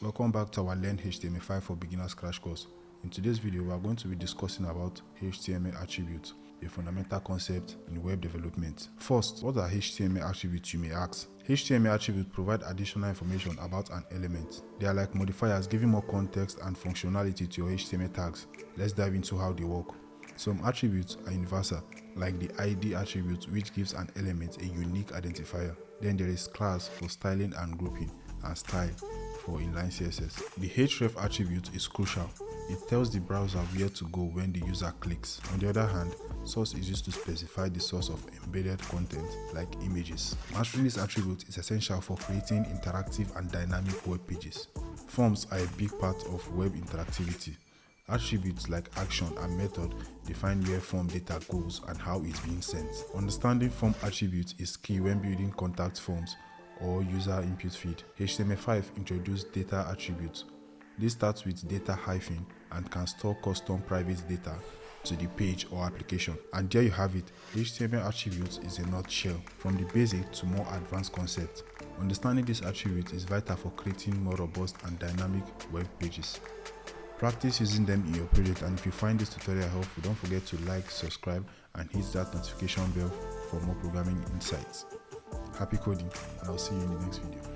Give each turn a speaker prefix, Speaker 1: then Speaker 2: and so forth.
Speaker 1: Welcome back to our Learn HTML5 for Beginners crash course. In today's video, we are going to be discussing about HTML attributes, a fundamental concept in web development. First, what are HTML attributes, you may ask? HTML attributes provide additional information about an element. They are like modifiers giving more context and functionality to your HTML tags. Let's dive into how they work. Some attributes are universal, like the ID attribute, which gives an element a unique identifier. Then there is class for styling and grouping, and style for inline CSS. The href attribute is crucial. It tells the browser where to go when the user clicks. On the other hand, source is used to specify the source of embedded content like images. Mastering this attribute is essential for creating interactive and dynamic web pages. Forms are a big part of web interactivity. Attributes like action and method define where form data goes and how it's being sent. Understanding form attributes is key when building contact forms or user input feed. HTML5 introduced data attributes. This starts with data hyphen and can store custom private data to the page or application. And there you have it. HTML attributes is a nutshell, from the basic to more advanced concepts. Understanding these attributes is vital for creating more robust and dynamic web pages. Practice using them in your project, and if you find this tutorial helpful, don't forget to like, subscribe, and hit that notification bell for more programming insights. Happy coding, and I'll see you in the next video.